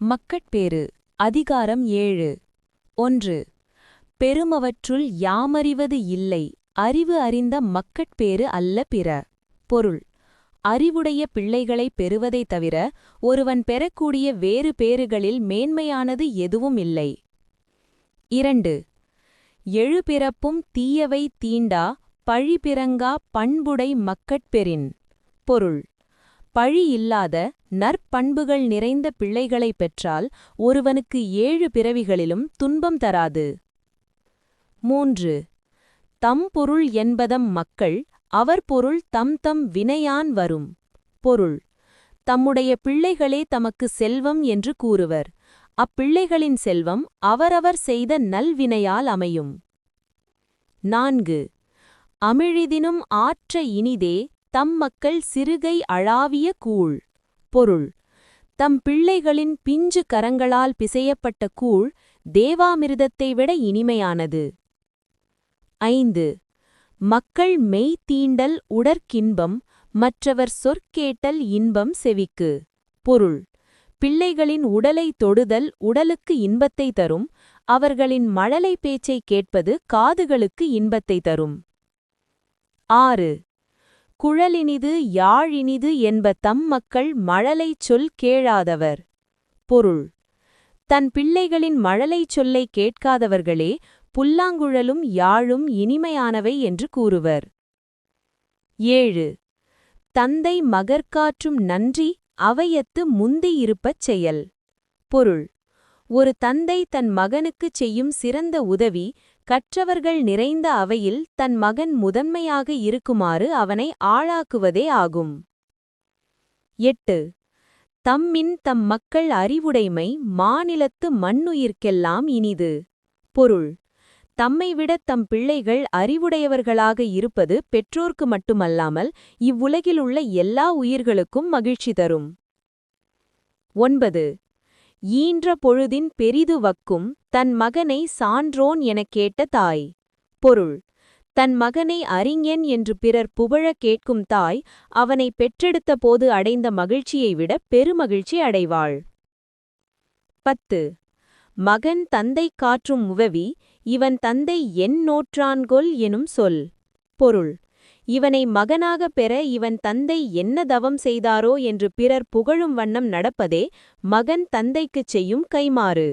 மக்கட்பேறு அதிகாரம் 7 1. பெருமவற்றுள் யாமறிவது இல்லை அறிவு அறிந்த மக்கட்பேறு அல்ல பிற. பொருள்: அறிவுடைய பிள்ளைகளைப் பெறுவதைத் தவிர ஒருவன் பெறக்கூடிய வேறு பேறுகளில் மேன்மையானது எதுவும் இல்லை. 2. எழுபிறப்பும் தீயவை தீண்டா பழிபிறங்கா பண்புடை மக்கட்பெறின். பொருள்: பழி இல்லாத நற்பண்புகள் நிறைந்த பிள்ளைகளைப் பெற்றால் ஒருவனுக்கு 7 பிறவிகளிலும் துன்பம் தராது. 3. தம் பொருள் என்பதம் மக்கள் அவர் பொருள் தம் வினையான் வரும். பொருள்: தம்முடைய பிள்ளைகளே தமக்கு செல்வம் என்று கூறுவர். அப்பிள்ளைகளின் செல்வம் அவரவர் செய்த நல்வினையால் அமையும். 4. அமிழிதினும் ஆற்ற இனிதே தம் மக்கள் சிறுகை அளாவிய கூழ். பொருள்: தம் பிள்ளைகளின் பிஞ்சு கரங்களால் பிசையப்பட்ட கூழ் தேவாமிர்தத்தை விட இனிமையானது. 5. மக்கள் மெய் தீண்டல் உடற்கின்பம் மற்றவர் சொற்கேட்டல் இன்பம் செவிக்கு. பொருள்: பிள்ளைகளின் உடலை தொடுதல் உடலுக்கு இன்பத்தை தரும். அவர்களின் மழலை பேச்சை கேட்பது காதுகளுக்கு இன்பத்தை தரும். 6. குழலினிது யாழினிது என்ப தம் மக்கள் மழலைச் சொல் கேளாதவர். பொருள்: தன் பிள்ளைகளின் மழலைச் சொல்லைக் கேட்காதவர்களே புல்லாங்குழலும் யாழும் இனிமையானவை என்று கூறுவர். 7. தந்தை மகற்காற்றும் நன்றி அவையத்து முந்தியிருப்பச் செயல். பொருள்: ஒரு தந்தை தன் மகனுக்குச் செய்யும் சிறந்த உதவி கற்றவர்கள் நிறைந்த அவையில் தன் மகன் முதன்மையாக இருக்குமாறு அவனை ஆளாக்குவதே ஆகும். 8. தம்மின் தம் மக்கள் அறிவுடைமை மாநிலத்து மண்ணுயிர்க்கெல்லாம் இனிது. பொருள்: தம்மைவிடத் தம் பிள்ளைகள் அறிவுடையவர்களாக இருப்பது பெற்றோர்க்கு மட்டுமல்லாமல் இவ்வுலகிலுள்ள எல்லா உயிர்களுக்கும் மகிழ்ச்சி தரும். 9. ஈன்ற பொழுதின் பெரிது வக்கும் தன் மகனை சான்றோன் எனக் கேட்ட தாய். பொருள்: தன் மகனை அறிஞன் என்று பிறர் புகழக் கேட்கும் தாய் அவனை பெற்றெடுத்த போது அடைந்த மகிழ்ச்சியை விட பெருமகிழ்ச்சி அடைவாள். 10. மகன் தந்தை காற்றும் உவவி இவன் தந்தை என் நோற்றான்கொல் எனும் சொல். பொருள்: இவனை மகனாகப் பெற இவன் தந்தை என்ன தவம் செய்தாரோ என்று பிறர் புகழும் வண்ணம் நடப்பதே மகன் தந்தைக்குச் செய்யும் கைம்மாறு.